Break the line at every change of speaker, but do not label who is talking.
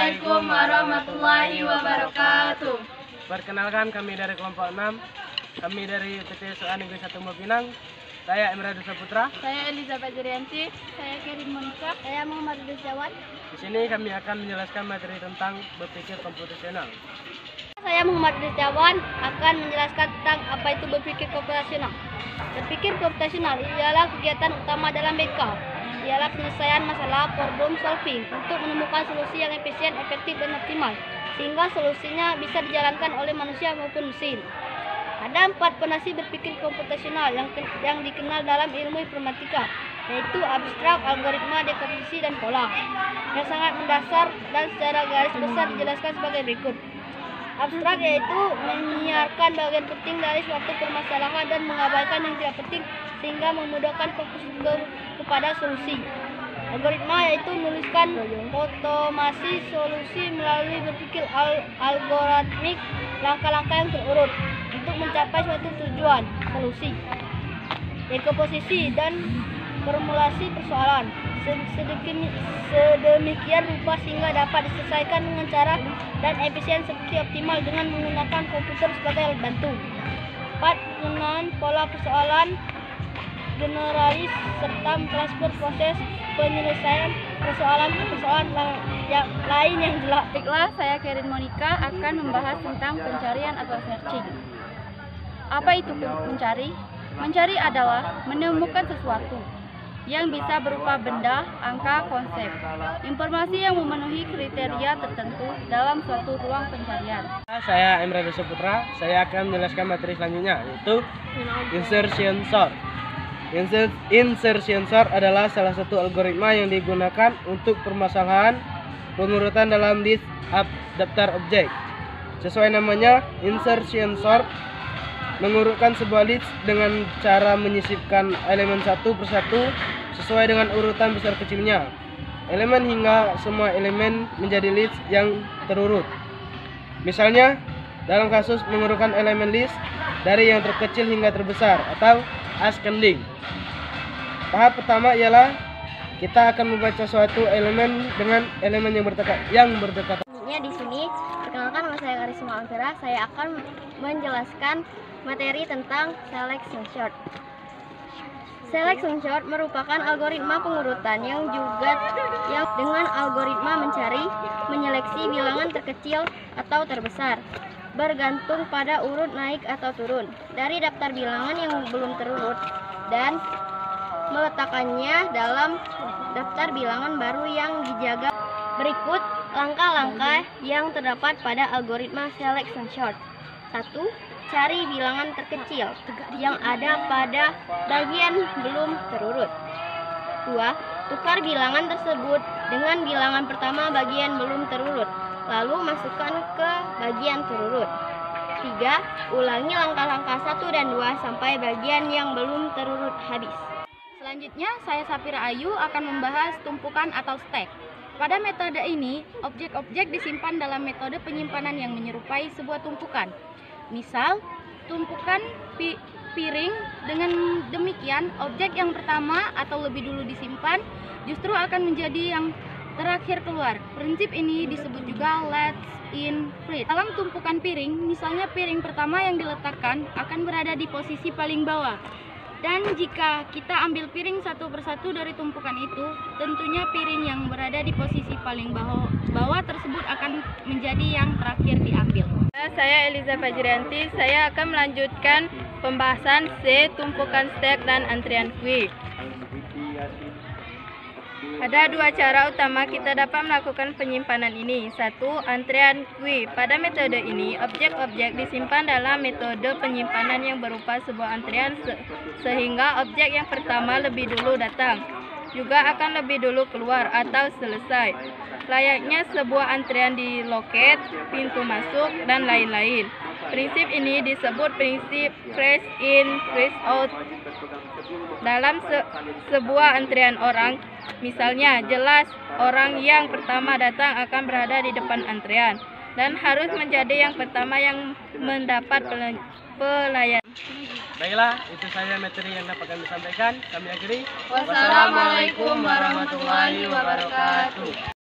Assalamualaikum warahmatullahi wabarakatuh.
Perkenalkan, kami dari kelompok 6. Kami dari PTSA Negeri 1 Mapinang. Saya Emrah Saputra.
Saya Elizabeth Jerianti.
Saya Kerin Monica. Saya Muhammad Rizwan.
Di sini kami akan menjelaskan materi tentang berpikir komputasional.
Saya Muhammad Rizwan akan menjelaskan tentang apa itu berpikir komputasional. Berpikir komputasional ialah kegiatan utama dalam BK. Ialah penyelesaian masalah problem solving untuk menemukan solusi yang efisien, efektif, dan optimal, sehingga solusinya bisa dijalankan oleh manusia maupun mesin. Ada 4 fondasi berpikir komputasional yang dikenal dalam ilmu informatika, yaitu abstrak, algoritma, dekomposisi, dan pola. Yang sangat mendasar dan secara garis besar dijelaskan sebagai berikut. Abstrak yaitu menyiarkan bagian penting dari suatu permasalahan dan mengabaikan yang tidak penting sehingga memudahkan fokus kepada solusi. Algoritma yaitu menuliskan otomasi solusi melalui berpikir algoritmik langkah-langkah yang terurut untuk mencapai suatu tujuan solusi. Dekomposisi dan formulasi persoalan sedemikian rupa sehingga dapat diselesaikan dengan cara dan efisien seperti optimal dengan menggunakan komputer sebagai alat bantu. 4. Penggunaan pola persoalan generalis serta transport proses penyelesaian persoalan yang lain yang jelas.
Baiklah, saya Kerin Monica akan membahas tentang pencarian atau searching. Apa itu mencari? Mencari adalah menemukan sesuatu yang bisa berupa benda, angka, konsep, informasi yang memenuhi kriteria tertentu dalam suatu ruang pencarian.
Saya Emrah Saputra. Saya akan menjelaskan materi selanjutnya, yaitu insertion sort. Insertion sort adalah salah satu algoritma yang digunakan untuk permasalahan pengurutan dalam list daftar objek. Sesuai namanya, insertion sort mengurutkan sebuah list dengan cara menyisipkan elemen satu persatu sesuai dengan urutan besar kecilnya elemen hingga semua elemen menjadi list yang terurut. Misalnya, dalam kasus mengurutkan elemen list dari yang terkecil hingga terbesar atau ascending. Tahap pertama ialah kita akan membaca suatu elemen dengan elemen yang berdekatan.
Di sini, perkenalkan, nama saya Karisma Alvira. Saya akan menjelaskan materi tentang selection sort. Selection sort merupakan algoritma pengurutan yang dengan algoritma mencari, menyeleksi bilangan terkecil atau terbesar, bergantung pada urut naik atau turun dari daftar bilangan yang belum terurut dan meletakkannya dalam daftar bilangan baru yang dijaga. Berikut langkah-langkah yang terdapat pada algoritma selection sort. 1. Cari bilangan terkecil yang ada pada bagian belum terurut. 2. Tukar bilangan tersebut dengan bilangan pertama bagian belum terurut, lalu masukkan ke bagian terurut. 3. Ulangi langkah-langkah 1 dan 2 sampai bagian yang belum terurut habis.
Selanjutnya, saya Safira Ayu akan membahas tumpukan atau stack. Pada metode ini, objek-objek disimpan dalam metode penyimpanan yang menyerupai sebuah tumpukan. Misal, tumpukan piring. Dengan demikian, objek yang pertama atau lebih dulu disimpan justru akan menjadi yang terakhir keluar. Prinsip ini disebut juga last in first. Dalam tumpukan piring, misalnya piring pertama yang diletakkan akan berada di posisi paling bawah. Dan jika kita ambil piring satu persatu dari tumpukan itu, tentunya piring yang berada di posisi paling bawah tersebut akan menjadi yang terakhir diambil.
Saya Elizabeth Jerianti. Saya akan melanjutkan pembahasan C, tumpukan stack dan antrian queue. Ada 2 cara utama kita dapat melakukan penyimpanan ini. 1. Antrian queue. Pada metode ini, objek-objek disimpan dalam metode penyimpanan yang berupa sebuah antrian sehingga objek yang pertama lebih dulu datang, juga akan lebih dulu keluar atau selesai. Layaknya sebuah antrian di loket, pintu masuk, dan lain-lain. Prinsip ini disebut prinsip first in, first out. Dalam sebuah antrian orang, misalnya, jelas orang yang pertama datang akan berada di depan antrian dan harus menjadi yang pertama yang mendapat pelayanan.
Baiklah, itu saja materi yang dapat kami sampaikan. Kami akhiri.
Wassalamualaikum warahmatullahi wabarakatuh.